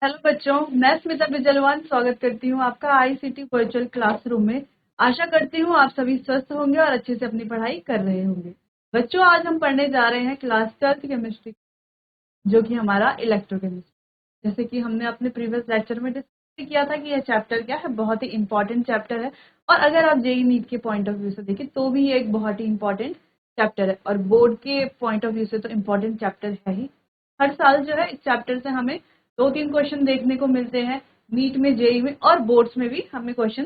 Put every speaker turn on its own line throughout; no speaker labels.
Hello बच्चों, मैं स्मिता बिजलवान स्वागत करती हूँ आपका आईसीटी वर्चुअल क्लासरूम में। आशा करती हूँ आप सभी स्वस्थ होंगे और अच्छे से अपनी पढ़ाई कर रहे होंगे। बच्चों, आज हम पढ़ने जा रहे हैं क्लास 12th केमिस्ट्री, जो कि हमारा इलेक्ट्रोकेमिस्ट्री। जैसे कि हमने अपने प्रीवियस लेक्चर में डिस्कस किया था कि यह चैप्टर क्या है, बहुत ही इंपॉर्टेंट चैप्टर है। और अगर आप जेईई नीट के पॉइंट ऑफ व्यू से देखें तो भी ये एक बहुत ही इंपॉर्टेंट चैप्टर है, और बोर्ड के पॉइंट ऑफ व्यू से तो इम्पॉर्टेंट चैप्टर है ही। हर साल जो है इस चैप्टर से हमें 2-3 क्वेश्चन देखने को मिलते हैं, नीट में, जेईई में और बोर्ड्स में भी हमें क्वेश्चन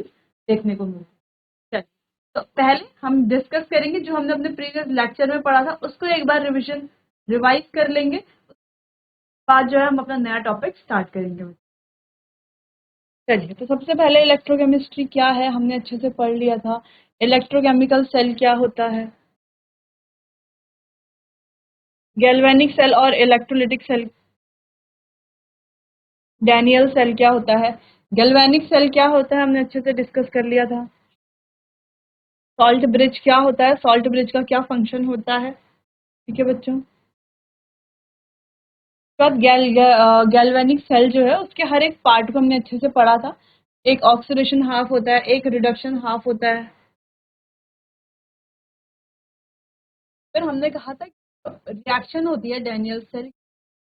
देखने को मिलते हैं। चलिए, तो पहले हम डिस्कस करेंगे जो हमने अपने प्रीवियस लेक्चर में पढ़ा था, उसको एक बार रिवाइज कर लेंगे। बाद जो है हम अपना नया टॉपिक स्टार्ट करेंगे। चलिए, तो सबसे पहले इलेक्ट्रोकेमिस्ट्री क्या है हमने अच्छे से पढ़ लिया था। इलेक्ट्रोकेमिकल सेल क्या होता है, गैल्वेनिक सेल और इलेक्ट्रोलिटिक सेल, डैनियल सेल क्या होता है, गैल्वेनिक सेल क्या होता है हमने अच्छे से डिस्कस कर लिया था। सॉल्ट ब्रिज क्या होता है, सॉल्ट ब्रिज का क्या फंक्शन होता है। ठीक है बच्चों। बाद गैल्वेनिक सेल जो है उसके हर एक पार्ट को हमने अच्छे से पढ़ा था। एक ऑक्सीडेशन हाफ होता है, एक रिडक्शन हाफ होता है। फिर हमने कहा था रिएक्शन होती है डैनियल सेल,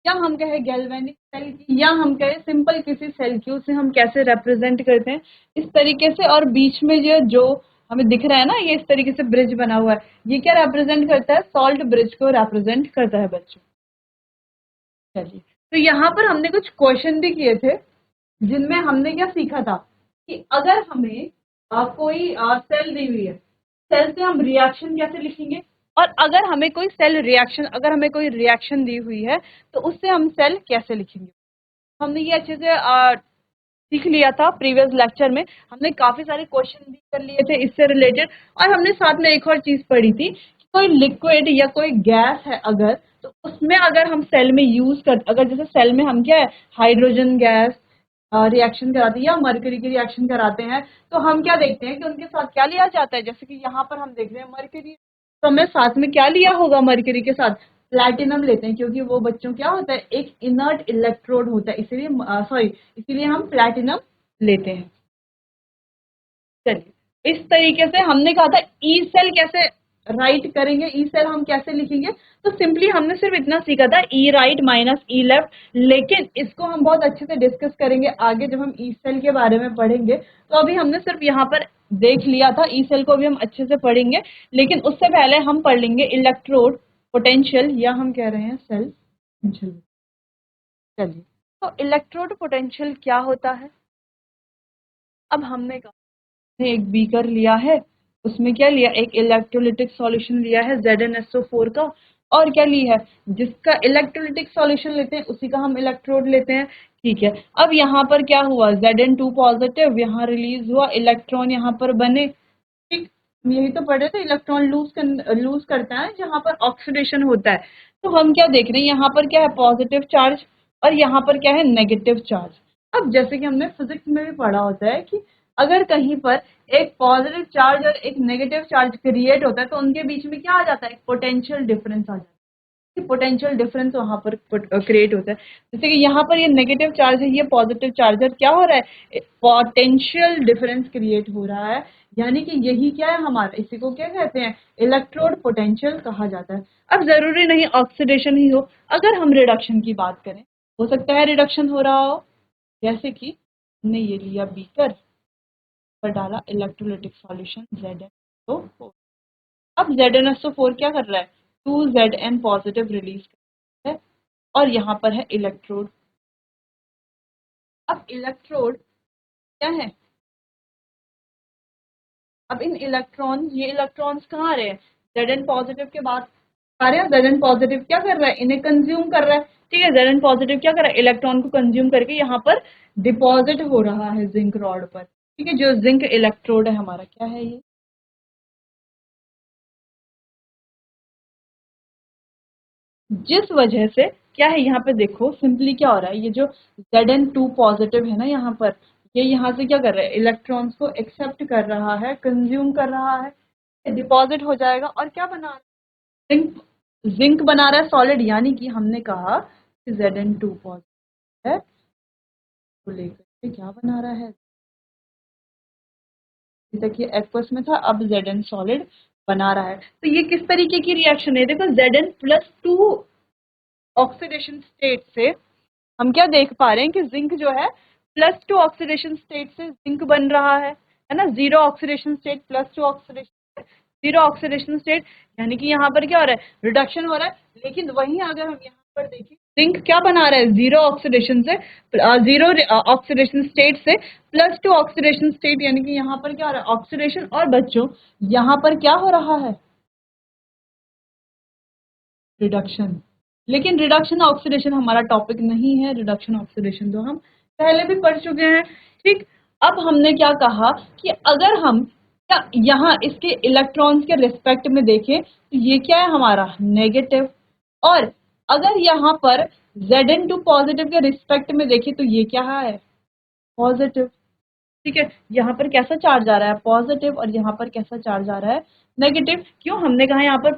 या हम कहे गैल्वेनिक सेल की, या हम कहे सिंपल किसी सेल की, उसे हम कैसे रिप्रेजेंट करते हैं इस तरीके से। और बीच में जो हमें दिख रहा है ना, ये इस तरीके से ब्रिज बना हुआ है, ये क्या रिप्रेजेंट करता है, सॉल्ट ब्रिज को रिप्रेजेंट करता है बच्चों। चलिए, तो यहाँ पर हमने कुछ क्वेश्चन भी किए थे, जिनमें हमने क्या सीखा था कि अगर हमें कोई सेल दी हुई है, सेल से हम रिएक्शन कैसे लिखेंगे, और अगर हमें कोई रिएक्शन दी हुई है तो उससे हम सेल कैसे लिखेंगे। हमने ये अच्छे से सीख लिया था प्रीवियस लेक्चर में। हमने काफी सारे क्वेश्चन भी कर लिए थे इससे रिलेटेड, और हमने साथ में एक और चीज पढ़ी थी कि कोई लिक्विड या कोई गैस है अगर, तो उसमें अगर हम सेल में यूज कर, अगर जैसे सेल में हम क्या है, हाइड्रोजन गैस रिएक्शन कराते हैं या मरकरी की रिएक्शन कराते हैं, तो हम क्या देखते हैं कि उनके साथ क्या लिया जाता है। जैसे कि यहाँ पर हम देख रहे हैं मरकरी, तो हमें साथ में क्या लिया होगा, मरकरी के साथ प्लैटिनम लेते हैं, क्योंकि वो बच्चों क्या होता है, एक इनर्ट इलेक्ट्रोड होता है, इसीलिए इसीलिए हम प्लैटिनम लेते हैं। चलिए, इस तरीके से हमने कहा था ई सेल कैसे राइट करेंगे, ई सेल हम कैसे लिखेंगे। तो सिंपली हमने सिर्फ इतना सीखा था, ई राइट माइनस ई लेफ्ट, लेकिन इसको हम बहुत अच्छे से डिस्कस करेंगे आगे जब हम ई सेल के बारे में पढ़ेंगे। तो अभी हमने सिर्फ यहाँ पर देख लिया था, ई सेल को भी हम अच्छे से पढ़ेंगे, लेकिन उससे पहले हम पढ़ लेंगे इलेक्ट्रोड पोटेंशियल, या हम कह रहे हैं सेल पोटेंशियल। चलिए, तो इलेक्ट्रोड पोटेंशियल क्या होता है। अब हमने कहा एक बीकर लिया है, उसमें क्या लिया, एक इलेक्ट्रोलिटिक सॉल्यूशन लिया है ZnSO4 का, और क्या लिया है, जिसका इलेक्ट्रोलिटिक सॉल्यूशन लेते हैं उसी का हम इलेक्ट्रोड लेते हैं। ठीक है, अब यहाँ पर क्या हुआ, Zn2 पॉजिटिव यहाँ रिलीज हुआ, इलेक्ट्रॉन यहाँ पर बने। ठीक, यही तो पढ़े थे, इलेक्ट्रॉन लूज करता है जहाँ पर ऑक्सीडेशन होता है। तो हम क्या देख रहे हैं, यहाँ पर क्या है, पॉजिटिव चार्ज, और यहाँ पर क्या है, नेगेटिव चार्ज। अब जैसे कि हमने फिजिक्स में भी पढ़ा होता है कि अगर कहीं पर एक पॉजिटिव चार्ज और एक नेगेटिव चार्ज क्रिएट होता है तो उनके बीच में क्या आ जाता है, पोटेंशियल डिफरेंस आ जाता है। पोटेंशियल डिफरेंस वहां पर क्रिएट होता है। जैसे कि यहाँ पर ये नेगेटिव चार्ज है, ये पॉजिटिव चार्ज है, क्या हो रहा है, पोटेंशियल डिफरेंस क्रिएट हो रहा है। यानी कि यही क्या है हमारा, इसी को क्या कहते हैं, इलेक्ट्रोड पोटेंशियल कहा जाता है। अब जरूरी नहीं ऑक्सीडेशन ही हो, अगर हम रिडक्शन की बात करें, हो सकता है रिडक्शन हो रहा हो। जैसे कि हमने ये लिया बीकर पर डाला इलेक्ट्रोलिटिक सॉल्यूशन ZnSO4। अब ZnSO4 क्या कर रहा है, 2Zn पॉजिटिव रिलीज कर रहा है, और यहाँ पर है इलेक्ट्रोड। अब इलेक्ट्रोड क्या है, अब इन ये इलेक्ट्रॉन्स कहाँ आ रहे हैं, Zn पॉजिटिव के बाद आ रहे हैं। Zn पॉजिटिव क्या कर रहा है, इन्हें कंज्यूम कर रहा है। ठीक है, Zn पॉजिटिव क्या कर रहा है, इलेक्ट्रॉन को कंज्यूम करके यहाँ पर डिपॉजिट हो रहा है जिंक रॉड पर। ठीक है, जो जिंक इलेक्ट्रोड है हमारा, क्या है ये, जिस वजह से क्या है, यहाँ पे देखो सिंपली क्या हो रहा है, ये जो Zn2 पॉजिटिव है ना, यहाँ पर ये यहाँ से क्या कर रहा है, इलेक्ट्रॉन्स को एक्सेप्ट कर रहा है, कंज्यूम कर रहा है, डिपॉजिट हो जाएगा, और क्या बना रहा है, जिंक, जिंक बना रहा है सॉलिड। यानी कि हमने कहा कि Zn2 पॉजिटिव है, को लेकर के क्या बना रहा है। अभी तक ये एक्वस में था, अब Zn सॉलिड बना रहा है। तो ये किस तरीके की रिएक्शन है, देखो Zn+2 ऑक्सीडेशन स्टेट से हम क्या देख पा रहे हैं कि जिंक जो है +2 ऑक्सीडेशन स्टेट से जिंक बन रहा है ना। 0 oxidation state +2 oxidation, 0 oxidation state, यानी कि यहाँ पर क्या हो रहा है, रिडक्शन हो रहा है। लेकिन वहीं अगर हम यहाँ पर देखें, जिंक क्या बना रहा है, 0 ऑक्सीडेशन से 0 ऑक्सीडेशन स्टेट से +2 ऑक्सीडेशन स्टेट, यानी कि यहाँ पर क्या हो रहा है, ऑक्सीडेशन। और बच्चों यहाँ पर क्या हो रहा है, रिडक्शन। लेकिन रिडक्शन ऑक्सीडेशन हमारा टॉपिक नहीं है, रिडक्शन ऑक्सीडेशन तो हम पहले भी पढ़ चुके हैं। ठीक, अब हमने क्या कहा कि अगर हम क्या यहाँ इसके इलेक्ट्रॉन्स के रिस्पेक्ट में देखें तो ये क्या है हमारा नेगेटिव, और अगर यहाँ पर Zn2 पॉजिटिव के रिस्पेक्ट में देखें तो ये क्या है, पॉजिटिव। ठीक है, यहाँ पर कैसा चार्ज आ रहा है, पॉजिटिव, और यहाँ पर कैसा चार्ज आ रहा है, नेगेटिव। क्यों, हमने कहा यहाँ पर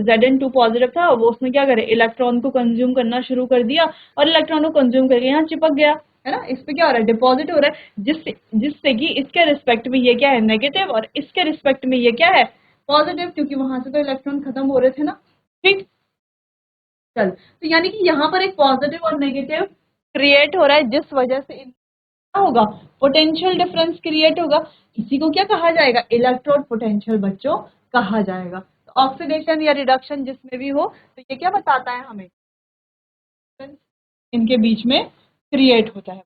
Zn2 पॉजिटिव था, वो उसने क्या करे, इलेक्ट्रॉन को कंज्यूम करना शुरू कर दिया, और इलेक्ट्रॉन को कंज्यूम करके यहाँ चिपक गया, है ना। इस पे क्या हो रहा है, डिपॉजिट हो रहा है, जिससे कि इसके रिस्पेक्ट में ये क्या है, नेगेटिव, और इसके रिस्पेक्ट में ये क्या है, पॉजिटिव, क्योंकि वहां से तो इलेक्ट्रॉन खत्म हो रहे थे ना। ठीक, चल, तो यानी कि यहाँ पर एक पॉजिटिव और नेगेटिव क्रिएट हो रहा है, जिस वजह से क्या होगा, पोटेंशियल डिफरेंस क्रिएट होगा। इसी को क्या कहा जाएगा, इलेक्ट्रोड पोटेंशियल बच्चों कहा जाएगा। तो ऑक्सीडेशन या रिडक्शन जिसमें भी हो, तो ये क्या बताता है हमें, इनके बीच में क्रिएट होता है।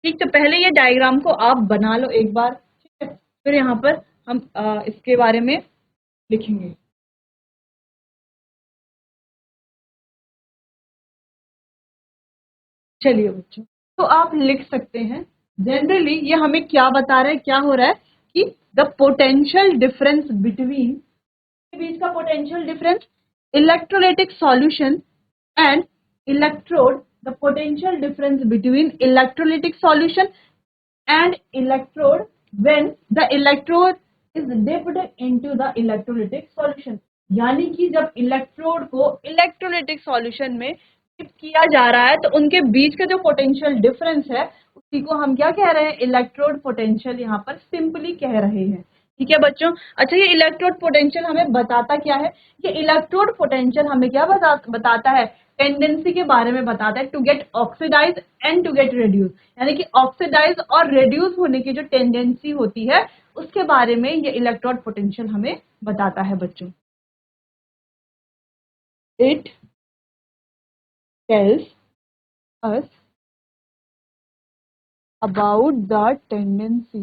ठीक, तो पहले ये डायग्राम को आप बना लो एक बार, ठीक है, फिर यहाँ पर हम इसके बारे में लिखेंगे। चलिए बच्चों, तो आप लिख सकते हैं, जनरली ये हमें क्या बता रहा है, क्या हो रहा है कि द पोटेंशियल डिफरेंस बिटवीन, के बीच का potential difference, electrolytic solution and electrode, the potential difference between electrolytic solution and electrode when the electrode is dipped into the electrolytic solution. यानी कि जब इलेक्ट्रोड को इलेक्ट्रोलाइटिक सॉल्यूशन में डिप किया जा रहा है, तो उनके बीच का जो पोटेंशियल डिफरेंस है उसी को हम क्या कह रहे हैं, इलेक्ट्रोड पोटेंशियल यहाँ पर सिंपली कह रहे हैं। ठीक है बच्चों, अच्छा ये इलेक्ट्रोड पोटेंशियल हमें बताता क्या है, ये इलेक्ट्रोड पोटेंशियल हमें क्या बताता है, टेंडेंसी के बारे में बताता है, to get oxidise and to get reduce, यानी कि ऑक्सीडाइज और रिड्यूस होने की जो टेंडेंसी होती है उसके बारे में ये इलेक्ट्रोड पोटेंशियल हमें बताता है बच्चों। It tells us about the tendency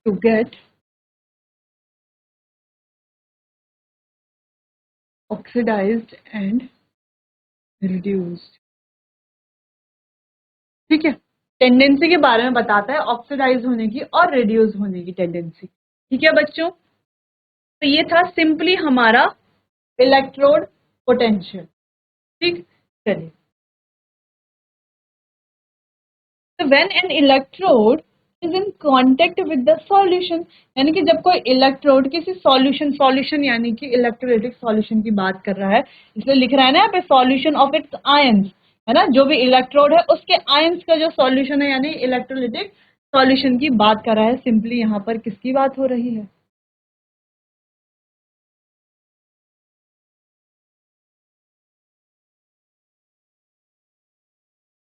to get oxidized and reduced। ठीक है, टेंडेंसी के बारे में बताता है, ऑक्सीडाइज होने की और रिड्यूस होने की टेंडेंसी। ठीक है बच्चों, तो ये था सिंपली हमारा इलेक्ट्रोड पोटेंशियल। ठीक, चलिए, तो when an electrode is in contact with the solution, यानी कि जब कोई इलेक्ट्रोड किसी सॉल्यूशन यानी कि इलेक्ट्रोलाइटिक सॉल्यूशन की बात कर रहा है, इसलिए लिख रहा है ना यहाँ पे सॉल्यूशन ऑफ इट्स आयंस, है ना, जो भी इलेक्ट्रोड है उसके आयंस का जो सॉल्यूशन है, यानी इलेक्ट्रोलाइटिक सॉल्यूशन की बात कर रहा है। सिंपली यहाँ पर किसकी बात हो रही है,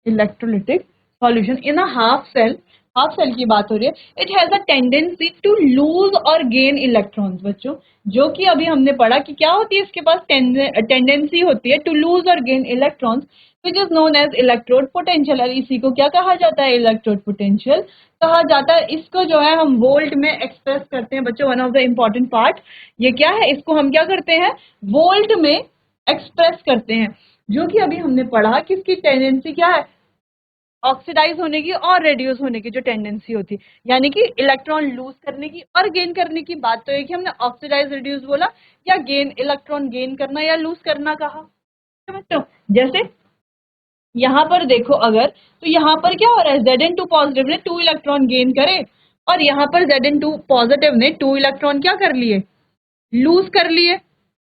electrolytic solution in a half cell की बात हो रही है। It has a tendency to lose और गेन इलेक्ट्रॉन्स बच्चों, जो कि अभी हमने पढ़ा कि क्या होती है, इसके पास टेंडेंसी होती है टू लूज और gain electrons, which is known as electrode potential. और इसी को क्या कहा जाता है, इलेक्ट्रोड पोटेंशियल कहा जाता है। इसको जो है हम वोल्ट में एक्सप्रेस करते हैं बच्चों, one of the important part ये क्या है, इसको हम क्या करते हैं, वोल्ट में एक्सप्रेस करते हैं, जो कि अभी हमने पढ़ा कि इसकी टेंडेंसी क्या है, ऑक्सीडाइज होने की और रेड्यूस होने की जो टेंडेंसी होती है, यानी कि इलेक्ट्रॉन लूज करने की और गेन करने की बात तो है कि हमने ऑक्सीडाइज रिड्यूस बोला, या गेन इलेक्ट्रॉन गेन करना या लूज करना कहा। समझते हो, जैसे यहाँ पर देखो अगर, तो यहाँ पर क्या हो रहा है, Zn2 पॉजिटिव ने 2 इलेक्ट्रॉन गेन करे, और यहाँ पर Zn2 पॉजिटिव ने 2 इलेक्ट्रॉन क्या कर लिए, लूज कर लिए।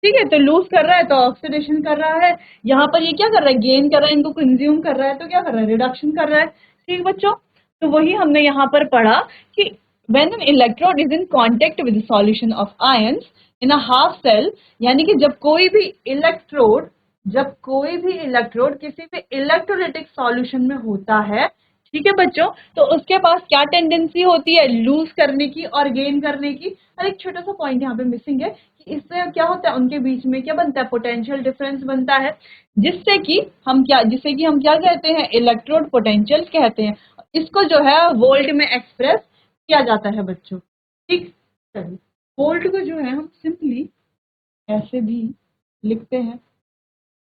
ठीक है, तो लूज कर रहा है तो ऑक्सीडेशन कर रहा है, यहाँ पर ये क्या कर रहा है, गेन कर रहा है, इनको कंज्यूम कर रहा है, तो क्या कर रहा है, रिडक्शन कर रहा है। ठीक बच्चों, तो वही हमने यहाँ पर पढ़ा कि when an electrode is in contact with solution of ions in a half cell, यानी कि जब कोई भी इलेक्ट्रोड किसी भी इलेक्ट्रोलाइटिक सॉल्यूशन में होता है, ठीक है बच्चों, तो उसके पास क्या टेंडेंसी होती है, लूज करने की और गेन करने की। और एक छोटा सा पॉइंट यहाँ पे मिसिंग है कि इससे क्या होता है, उनके बीच में क्या बनता है, पोटेंशियल डिफरेंस बनता है, जिससे कि हम क्या कहते हैं, इलेक्ट्रोड पोटेंशियल कहते हैं। इसको जो है वोल्ट में एक्सप्रेस किया जाता है बच्चों। ठीक, चलिए, वोल्ट को जो है हम सिंपली ऐसे भी लिखते हैं,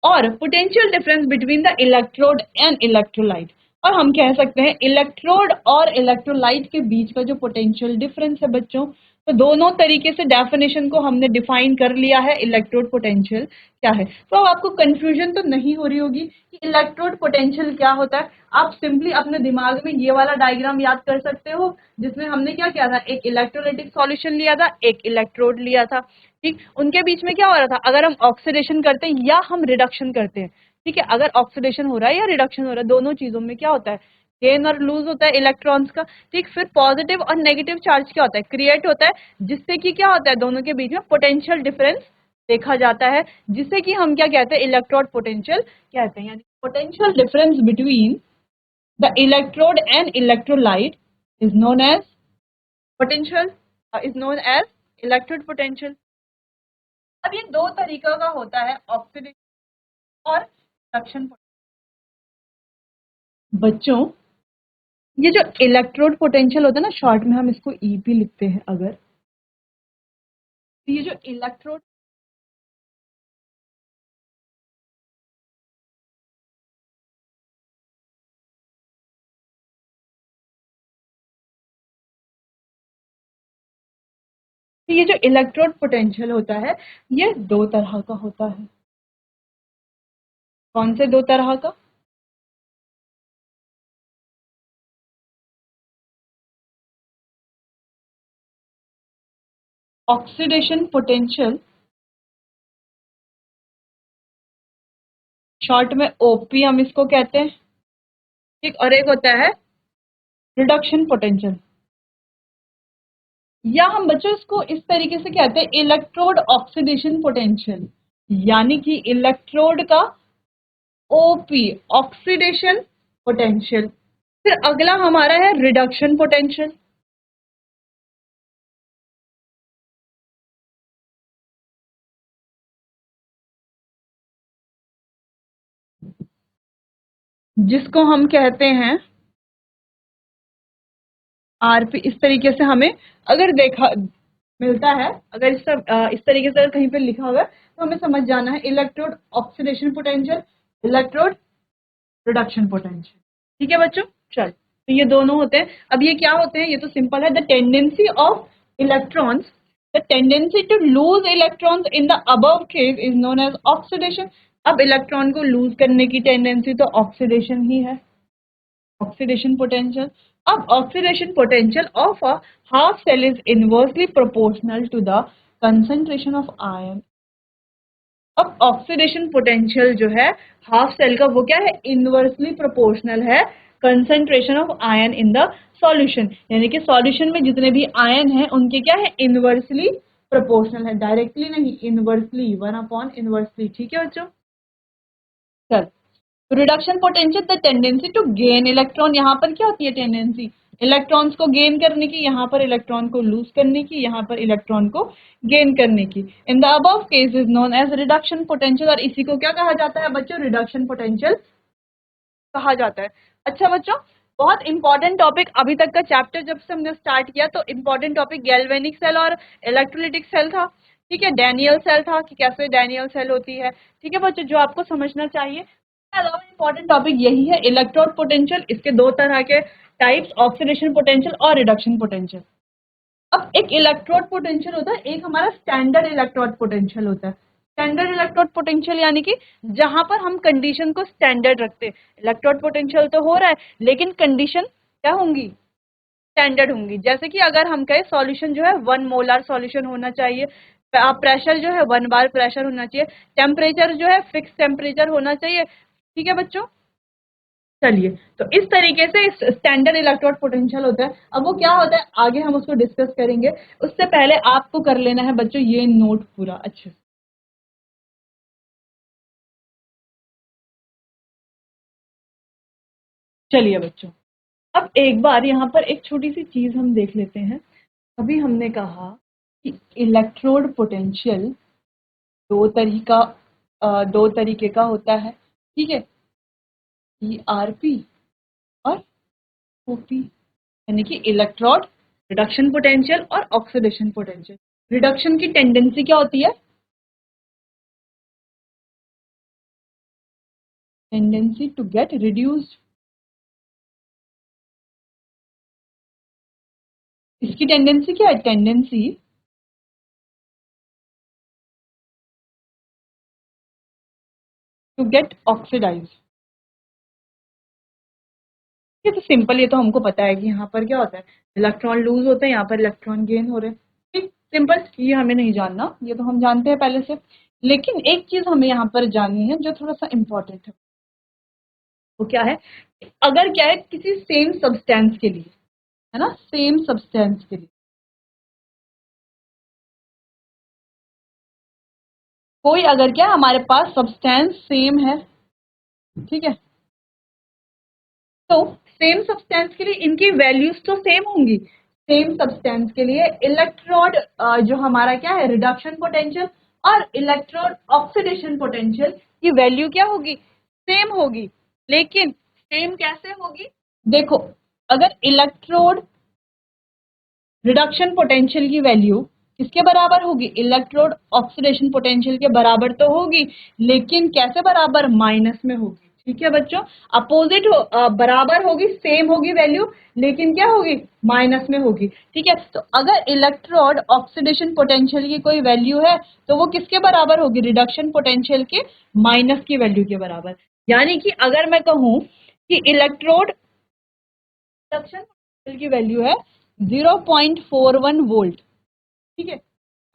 और potential difference between the electrode and electrolyte, और हम कह सकते हैं इलेक्ट्रोड और इलेक्ट्रोलाइट के बीच का जो पोटेंशियल डिफरेंस है बच्चों, तो दोनों तरीके से डेफिनेशन को हमने डिफाइन कर लिया है, इलेक्ट्रोड पोटेंशियल क्या है। तो अब आपको कंफ्यूजन तो नहीं हो रही होगी कि इलेक्ट्रोड पोटेंशियल क्या होता है। आप सिंपली अपने दिमाग में ये वाला डायग्राम याद कर सकते हो, जिसमें हमने क्या किया था, एक इलेक्ट्रोलाइटिक सॉल्यूशन लिया था, एक इलेक्ट्रोड लिया था। ठीक, उनके बीच में क्या हो रहा था, अगर हम ऑक्सीडेशन करते हैं या हम रिडक्शन करते हैं, ठीक है, अगर ऑक्सीडेशन हो रहा है या रिडक्शन हो रहा है, दोनों चीजों में क्या होता है, गेन और लूज होता है इलेक्ट्रॉन्स का। ठीक, फिर पॉजिटिव और नेगेटिव चार्ज क्या होता है, क्रिएट होता है, जिससे कि क्या होता है, दोनों के बीच में पोटेंशियल डिफरेंस देखा जाता है, जिससे कि हम क्या कहते हैं, इलेक्ट्रोड पोटेंशियल कहते हैं। यानी potential difference between the electrode and electrolyte is known as potential, is known as electrode potential. अब ये दो तरीकों का होता है, ऑक्सीडेशन और रिडक्शन। बच्चों, ये जो इलेक्ट्रोड पोटेंशियल होता है ना, शॉर्ट में हम इसको ईपी लिखते हैं अगर, तो ये जो इलेक्ट्रोड, तो ये जो इलेक्ट्रोड पोटेंशियल होता है, ये दो तरह का होता है। कौन से दो तरह का, ऑक्सीडेशन पोटेंशियल, शॉर्ट में ओपी हम इसको कहते हैं। ठीक, और एक होता है रिडक्शन पोटेंशियल, या हम बच्चों इसको इस तरीके से कहते हैं, इलेक्ट्रोड ऑक्सीडेशन पोटेंशियल, यानी कि इलेक्ट्रोड का ओपी, ऑक्सीडेशन पोटेंशियल। फिर अगला हमारा है रिडक्शन पोटेंशियल, जिसको हम कहते हैं आरपी। इस तरीके से हमें अगर देखा मिलता है, अगर इस तरीके से अगर कहीं पे लिखा हुआ है, तो हमें समझ जाना है electrode oxidation potential, electrode reduction potential. ठीक है बच्चों, चल, तो ये दोनों होते हैं। अब ये क्या होते हैं, ये तो सिंपल है, the tendency of electrons, the tendency to lose electrons in the above case is known as oxidation. अब इलेक्ट्रॉन को लूज करने की टेंडेंसी तो ऑक्सीडेशन ही है, oxidation potential. अब oxidation potential of a half cell is inversely proportional to the concentration of ion. अब oxidation potential जो है हाफ सेल का, वो क्या है, इनवर्सली प्रोपोर्शनल है concentration of ion in the solution, यानी कि सॉल्यूशन में जितने भी आयन हैं उनके क्या है, इनवर्सली प्रोपोर्शनल है, डायरेक्टली नहीं, इनवर्सली, 1/इनवर्सली। ठीक है बच्चों, चल, reduction potential, the tendency to gain electron, यहाँ पर क्या होती है टेंडेंसी, इलेक्ट्रॉन्स को गेन करने की, यहाँ पर इलेक्ट्रॉन को लूज करने की, यहाँ पर इलेक्ट्रॉन को गेन करने की। In the above case is known as reduction potential, और इसी को क्या कहा जाता है बच्चों, रिडक्शन पोटेंशियल कहा जाता है। अच्छा बच्चों, बहुत इंपॉर्टेंट टॉपिक, अभी तक का चैप्टर जब से हमने स्टार्ट किया तो इंपॉर्टेंट टॉपिक गैल्वेनिक सेल और इलेक्ट्रोलिटिक सेल था। ठीक है, डैनियल सेल था कि कैसे डैनियल सेल होती है। ठीक है बच्चों, जो आपको समझना चाहिए। अलावा इंपॉर्टेंट टॉपिक यही है, इलेक्ट्रोड पोटेंशियल, इसके दो तरह के टाइप्स, ऑक्सीडेशन पोटेंशियल और रिडक्शन पोटेंशियल। अब एक इलेक्ट्रोड पोटेंशियल होता है, एक हमारा स्टैंडर्ड इलेक्ट्रोड पोटेंशियल होता है। स्टैंडर्ड इलेक्ट्रोड पोटेंशियल यानी कि जहां पर हम कंडीशन को स्टैंडर्ड रखते हैं, इलेक्ट्रोड पोटेंशियल तो हो रहा है लेकिन कंडीशन क्या होंगी, स्टैंडर्ड होंगी। जैसे कि अगर हम कहें सॉल्यूशन जो है 1 मोलर सॉल्यूशन होना चाहिए, प्रेशर जो है 1 बार प्रेशर होना चाहिए, टेम्परेचर जो है फिक्स टेम्परेचर होना चाहिए। ठीक है बच्चों, चलिए तो इस तरीके से स्टैंडर्ड इलेक्ट्रोड पोटेंशियल होता है। अब वो क्या होता है आगे हम उसको डिस्कस करेंगे, उससे पहले आपको कर लेना है बच्चों ये नोट पूरा अच्छे से। चलिए बच्चों, अब एक बार यहाँ पर एक छोटी सी चीज हम देख लेते हैं। अभी हमने कहा कि इलेक्ट्रोड पोटेंशियल दो तरीके का होता है, ठीक है, ERP और OP, यानी कि इलेक्ट्रोड रिडक्शन पोटेंशियल और ऑक्सीडेशन पोटेंशियल। रिडक्शन की टेंडेंसी क्या होती है? Tendency to get reduced. इसकी टेंडेंसी क्या है? Tendency to get oxidise. ये तो सिंपल, ये तो हमको पता है कि यहाँ पर क्या होता है, इलेक्ट्रॉन लूज होते हैं, यहाँ पर इलेक्ट्रॉन गेन हो रहे हैं। ठीक, सिंपल, ये हमें नहीं जानना, ये तो हम जानते हैं पहले से। लेकिन एक चीज हमें यहाँ पर जाननी है जो थोड़ा सा इंपॉर्टेंट है, वो क्या है? अगर क्या है किसी सेम सब्सटेंस के लिए, है ना, सेम सब्सटेंस के लिए कोई अगर क्या हमारे पास सब्सटेंस सेम है, ठीक है, तो सेम सब्सटेंस के लिए इनकी वैल्यूज तो सेम होंगी। सेम सब्सटेंस के लिए इलेक्ट्रोड जो हमारा क्या है रिडक्शन पोटेंशियल और इलेक्ट्रोड ऑक्सीडेशन पोटेंशियल की वैल्यू क्या होगी? सेम होगी। लेकिन सेम कैसे होगी? देखो, अगर इलेक्ट्रोड रिडक्शन पोटेंशियल की वैल्यू किसके बराबर होगी? इलेक्ट्रोड ऑक्सीडेशन पोटेंशियल के बराबर तो होगी, लेकिन कैसे बराबर? माइनस में होगी। ठीक है बच्चों, अपोजिट बराबर होगी, सेम होगी वैल्यू, लेकिन क्या होगी? माइनस में होगी। ठीक है, तो अगर इलेक्ट्रोड ऑक्सीडेशन पोटेंशियल की कोई वैल्यू है तो वो किसके बराबर होगी? रिडक्शन पोटेंशियल के माइनस की वैल्यू के बराबर। यानी कि अगर मैं कहूं कि इलेक्ट्रोड रिडक्शन पोटेंशियल की वैल्यू है 0.41 वोल्ट, ठीक है,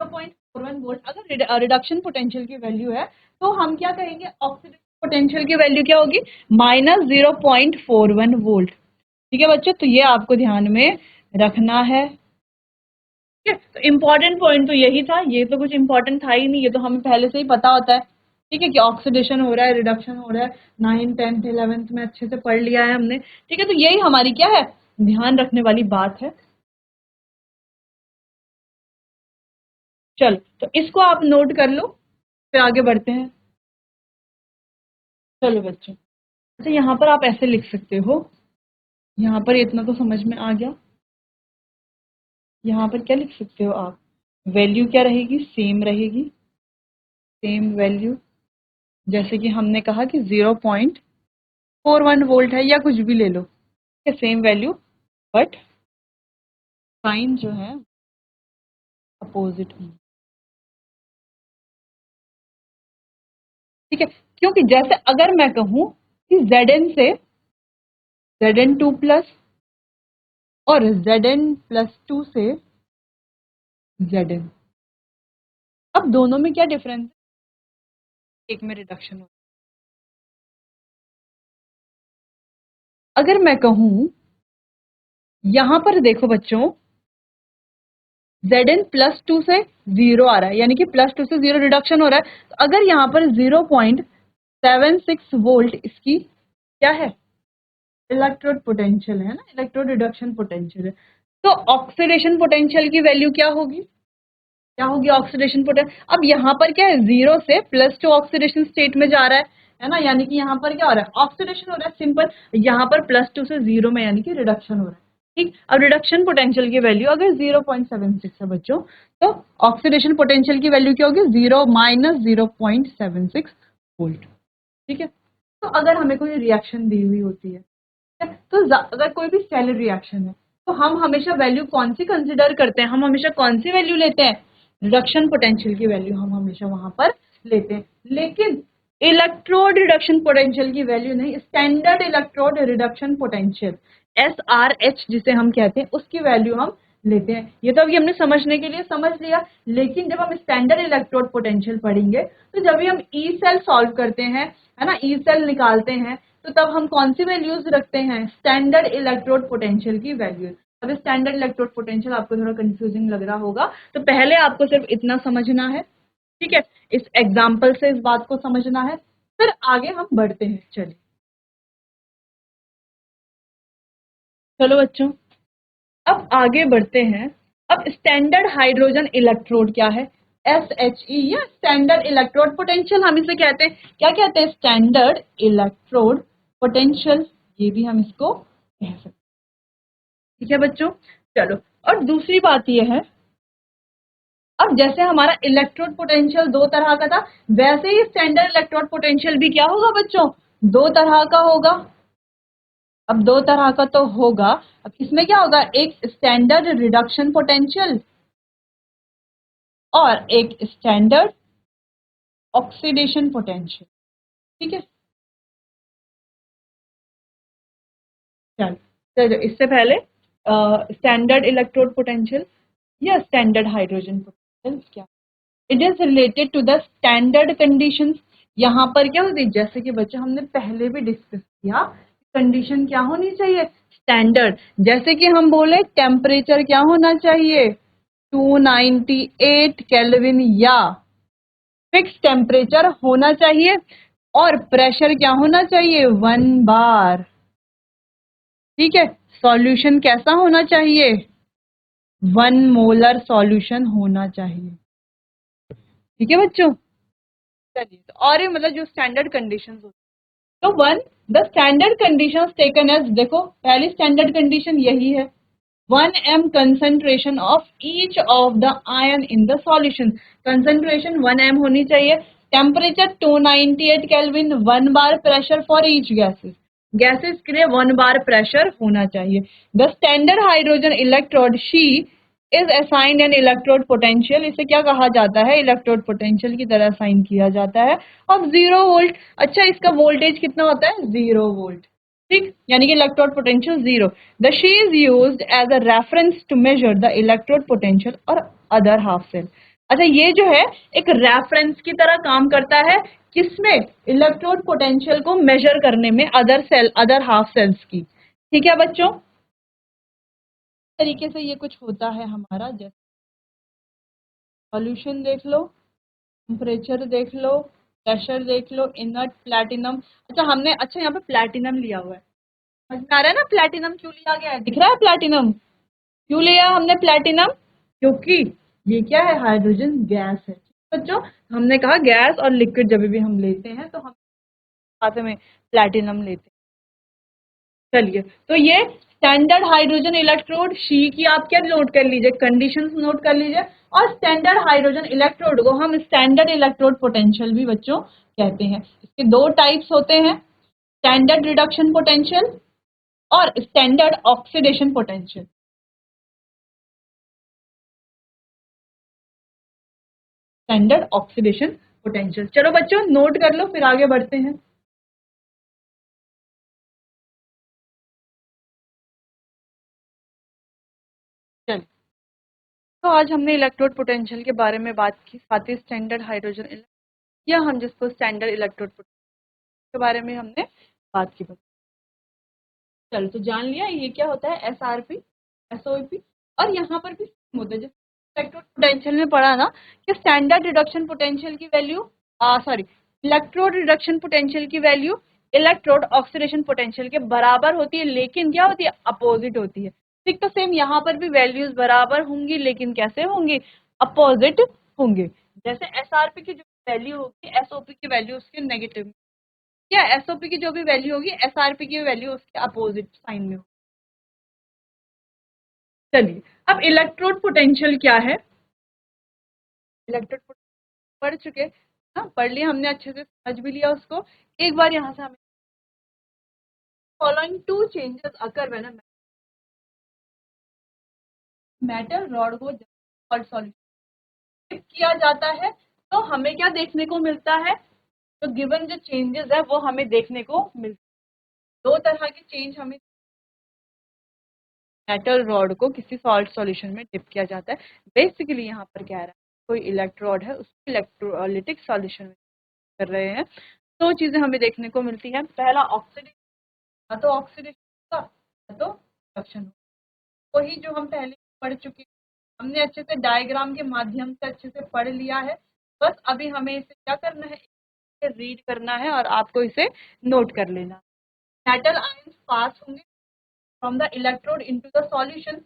0.41 वोल्ट अगर रिडक्शन पोटेंशियल की वैल्यू है, तो हम क्या कहेंगे? ऑक्सीडेशन पोटेंशियल की वैल्यू क्या होगी? -0.41 वोल्ट। ठीक है बच्चों, तो ये आपको ध्यान में रखना है। ठीक है, तो इम्पोर्टेंट पॉइंट तो यही था, ये तो कुछ इम्पोर्टेंट था ही नहीं, ये तो हमें पहले से ही पता होता है। ठीक है, कि ऑक्सीडेशन हो रहा है, रिडक्शन हो रहा है, 9th 10th 11th में अच्छे से पढ़ लिया है हमने। ठीक है, तो यही हमारी क्या है, ध्यान रखने वाली बात है। चलो, तो इसको आप नोट कर लो, फिर आगे बढ़ते हैं। चलो बच्चों, अच्छा यहाँ पर आप ऐसे लिख सकते हो, यहाँ पर इतना तो समझ में आ गया। यहाँ पर क्या लिख सकते हो आप? वैल्यू क्या रहेगी? सेम रहेगी, सेम वैल्यू। जैसे कि हमने कहा कि 0.41 वोल्ट है, या कुछ भी ले लो, सेम वैल्यू, बट साइन जो है अपोजिट में। ठीक है, क्योंकि जैसे अगर मैं कहूं कि Zn से Zn2 प्लस और Zn+2 से Zn, अब दोनों में क्या डिफरेंस है? एक में रिडक्शन हो। अगर मैं कहूं, यहां पर देखो बच्चों, Zn+2 से 0 आ रहा है, यानी कि +2 से 0 रिडक्शन हो रहा है, तो अगर यहाँ पर 0.76 वोल्ट इसकी क्या है? इलेक्ट्रोड पोटेंशियल है ना, इलेक्ट्रोड रिडक्शन पोटेंशियल है, तो ऑक्सीडेशन पोटेंशियल की वैल्यू क्या होगी? क्या होगी ऑक्सीडेशन पोटेंशियल? अब यहाँ पर क्या है, 0 से +2 ऑक्सीडेशन स्टेट में जा रहा है ना, यानी कि यहाँ पर क्या हो रहा है? ऑक्सीडेशन हो रहा है, सिंपल। यहाँ पर +2 से 0 में यानी कि रिडक्शन हो रहा है। ठीक, अब रिडक्शन पोटेंशियल की वैल्यू अगर 0.76 है बच्चों, तो ऑक्सीडेशन पोटेंशियल की वैल्यू क्या होगी? 0 - 0.76 वोल्ट। ठीक है, तो अगर हमें कोई रिएक्शन दी हुई होती है, तो अगर कोई भी सेल रिएक्शन है, तो हम हमेशा वैल्यू कौन सी कंसिडर करते हैं? हम हमेशा कौन सी वैल्यू लेते हैं? रिडक्शन पोटेंशियल की वैल्यू हम हमेशा वहां पर लेते हैं। लेकिन इलेक्ट्रोड रिडक्शन पोटेंशियल की वैल्यू नहीं, standard electrode reduction potential SRH जिसे हम कहते हैं, उसकी वैल्यू हम लेते हैं। ये तो अभी हमने समझने के लिए समझ लिया, लेकिन जब हम स्टैंडर्ड इलेक्ट्रोड पोटेंशियल पढ़ेंगे तो जब भी हम ई सेल सॉल्व करते हैं, है ना, ई सेल निकालते हैं, तो तब हम कौन सी वैल्यूज रखते हैं? स्टैंडर्ड इलेक्ट्रोड पोटेंशियल की वैल्यूज। अब स्टैंडर्ड इलेक्ट्रोड पोटेंशियल आपको थोड़ा कंफ्यूजिंग लग रहा होगा, तो पहले आपको सिर्फ इतना समझना है, ठीक है, इस एग्जाम्पल से इस बात को समझना है, फिर आगे हम बढ़ते हैं। चलिए चलो बच्चों, अब आगे बढ़ते हैं। अब स्टैंडर्ड हाइड्रोजन इलेक्ट्रोड क्या है? SHE या स्टैंडर्ड इलेक्ट्रोड पोटेंशियल हम इसे कहते हैं। क्या कहते हैं? स्टैंडर्ड इलेक्ट्रोड पोटेंशियल, ये भी हम इसको कह सकते हैं। ठीक है बच्चों, चलो। और दूसरी बात ये है, अब जैसे हमारा इलेक्ट्रोड पोटेंशियल दो तरह का था, वैसे ही स्टैंडर्ड इलेक्ट्रोड पोटेंशियल भी क्या होगा बच्चों? दो तरह का होगा। अब दो तरह का तो होगा, अब इसमें क्या होगा? एक स्टैंडर्ड रिडक्शन पोटेंशियल और एक स्टैंडर्ड ऑक्सीडेशन पोटेंशियल। ठीक है, चलो। तो इससे पहले स्टैंडर्ड इलेक्ट्रोड पोटेंशियल या स्टैंडर्ड हाइड्रोजन पोटेंशियल क्या? It is related to the standard conditions. यहाँ पर क्या होती है, जैसे कि बच्चों हमने पहले भी डिस्कस किया, कंडीशन क्या होनी चाहिए? स्टैंडर्ड। जैसे कि हम बोले टेम्परेचर क्या होना चाहिए? 298 केल्विन या फिक्स टेम्परेचर होना चाहिए, और प्रेशर क्या होना चाहिए? 1 बार। ठीक है, सॉल्यूशन कैसा होना चाहिए? 1 मोलर सॉल्यूशन होना चाहिए। ठीक है बच्चों, चलिए। तो और ये मतलब जो स्टैंडर्ड कंडीशंस होती है, तो one, the standard conditions taken as, देखो पहली स्टैंडर्ड कंडीशन यही है, 1 m concentration of each of the ion in the solution. Concentration 1 m होनी चाहिए, temperature 298 kelvin, 1 bar pressure for each gases. Gases के लिए 1 बार प्रेशर होना चाहिए। The standard hydrogen electrode she is assigned an electrode potential, इसे क्या कहा जाता है? इलेक्ट्रोड पोटेंशियल की तरह असाइन किया जाता है, ऑफ 0 वोल्ट। अच्छा, इसका वोल्टेज कितना होता है? 0 वोल्ट। ठीक, यानी कि electrode potential 0। The she is used as a reference to measure the electrode potential और अदर हाफ सेल। अच्छा, ये जो है एक रेफरेंस की तरह काम करता है, किसमें? इलेक्ट्रोड पोटेंशियल को मेजर करने में other cell, other half cells की। ठीक है बच्चों, तरीके से ये कुछ होता है हमारा। जैसे सॉल्यूशन देख लो, टेम्परेचर देख लो, प्रेशर देख लो, इनर्ट प्लैटिनम। अच्छा हमने, अच्छा यहाँ पे प्लैटिनम लिया हुआ है, समझ में आ रहा है ना प्लैटिनम क्यों लिया गया है? दिख रहा है प्लैटिनम क्यों लिया हमने प्लैटिनम? क्योंकि ये क्या है? हाइड्रोजन गैस है। बच्चों, हमने कहा गैस और लिक्विड जब भी हम लेते हैं तो हम साथ में प्लैटिनम लेते हैं। चलिए, तो ये स्टैंडर्ड हाइड्रोजन इलेक्ट्रोड शी की आप क्या नोट कर लीजिए? कंडीशंस नोट कर लीजिए। और स्टैंडर्ड हाइड्रोजन इलेक्ट्रोड को हम स्टैंडर्ड इलेक्ट्रोड पोटेंशियल भी बच्चों कहते हैं। इसके दो टाइप्स होते हैं, स्टैंडर्ड रिडक्शन पोटेंशियल और standard oxidation potential. Standard oxidation potential, चलो बच्चों नोट कर लो, फिर आगे बढ़ते हैं। चलिए, तो आज हमने इलेक्ट्रोड पोटेंशियल के बारे में बात की, साथ ही स्टैंडर्ड हाइड्रोजन या हम जिसको स्टैंडर्ड इलेक्ट्रोड पोटेंशियल के बारे में हमने बात की। चलो, तो जान लिया ये क्या होता है, SRP, SOP। और यहाँ पर भी होता है, जैसे इलेक्ट्रोड पोटेंशियल में पढ़ा ना कि स्टैंडर्ड रिडक्शन पोटेंशियल की value, sorry, electrode reduction potential की वैल्यू इलेक्ट्रोड ऑक्सीडेशन पोटेंशियल के बराबर होती है, लेकिन क्या होती है? अपोजिट होती है। ठीक, तो सेम यहाँ पर भी वैल्यूज बराबर होंगी, लेकिन कैसे होंगी? अपोजिट होंगे। जैसे SRP की जो वैल्यू होगी, SOP की वैल्यू उसके नेगेटिव, या SOP की जो भी वैल्यू होगी, SRP की वैल्यू उसके अपोजिट साइन में होगी। चलिए, अब इलेक्ट्रोड पोटेंशियल क्या है? इलेक्ट्रोड पढ़ चुके, हाँ पढ़ लिया हमने, अच्छे से समझ भी लिया उसको। एक बार यहाँ से हमें following two changes occur when metal rod को सॉल्यूशन किया जाता है, तो हमें क्या देखने को मिलता है? तो गिवन जो चेंजेस है वो हमें देखने को मिलता है। दो तरह के चेंज हमें मेटल रॉड को किसी सॉल्ट सॉल्यूशन में डिप किया जाता है। बेसिकली यहाँ पर कह रहा है कोई इलेक्ट्रोड है उसको इलेक्ट्रोलिटिक सॉल्यूशन में कर रहे हैं। दो चीजें हमें देखने को मिलती है, पहला ऑक्सीडेशन, तो ऑक्सीडेशन का तो रिडक्शन, वही जो हम पहले पढ़ चुके हैं, हमने अच्छे से डायग्राम के माध्यम से अच्छे से पढ़ लिया है। बस अभी हमें इसे क्या करना है, रीड करना है और आपको इसे नोट कर लेना। मेटल आयंस पास होंगे from the electrode into the solution,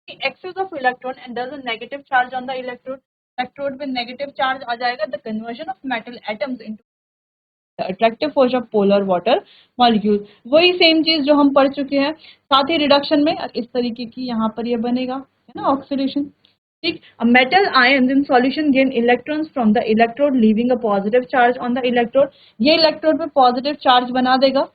excess of electron and does a negative charge on the electrode, electrode पे नेगेटिव चार्ज आ जाएगा। The conversion of metal atoms into attractive force of polar water molecule, वही same चीज जो हम पढ़ चुके हैं। साथ ही रिडक्शन में इस तरीके की यहाँ पर ये बनेगा, है ना, ऑक्सीडेशन। ठीक, metal ions in solution gain electrons from the electrode leaving a positive charge on the electrode, ये इलेक्ट्रोड पे पॉजिटिव चार्ज बना देगा।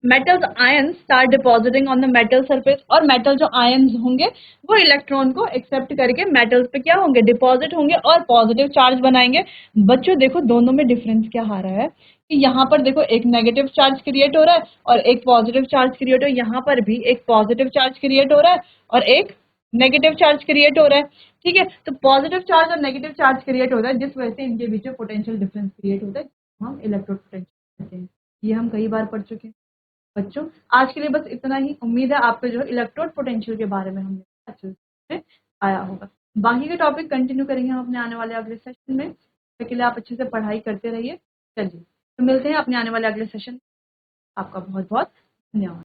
Metals ions start depositing on the metal surface, और मेटल जो आयंस होंगे वो इलेक्ट्रॉन को एक्सेप्ट करके मेटल्स पे क्या होंगे, डिपॉजिट होंगे और पॉजिटिव चार्ज बनाएंगे। बच्चों देखो दोनों में डिफरेंस क्या आ रहा है कि यहाँ पर देखो एक नेगेटिव चार्ज क्रिएट हो रहा है और एक पॉजिटिव चार्ज क्रिएट हो रहा है, यहाँ पर भी एक पॉजिटिव चार्ज क्रिएट हो रहा है और एक नेगेटिव चार्ज क्रिएट हो रहा है। ठीक है, तो पॉजिटिव चार्ज और नेगेटिव चार्ज क्रिएट हो रहा है जिस वजह से इनके बीच में पोटेंशियल डिफरेंस क्रिएट होता है, हम इलेक्ट्रोड पोटेंशियल कहते हैं। ये हम कई बार पढ़ चुके हैं। बच्चों आज के लिए बस इतना ही, उम्मीद है आपको जो इलेक्ट्रोड पोटेंशियल के बारे में हमने अच्छे से आया होगा। बाकी के टॉपिक कंटिन्यू करेंगे हम अपने आने वाले अगले सेशन में, इसके लिए आप अच्छे से पढ़ाई करते रहिए। चलिए तो मिलते हैं अपने आने वाले अगले सेशन। आपका बहुत बहुत धन्यवाद।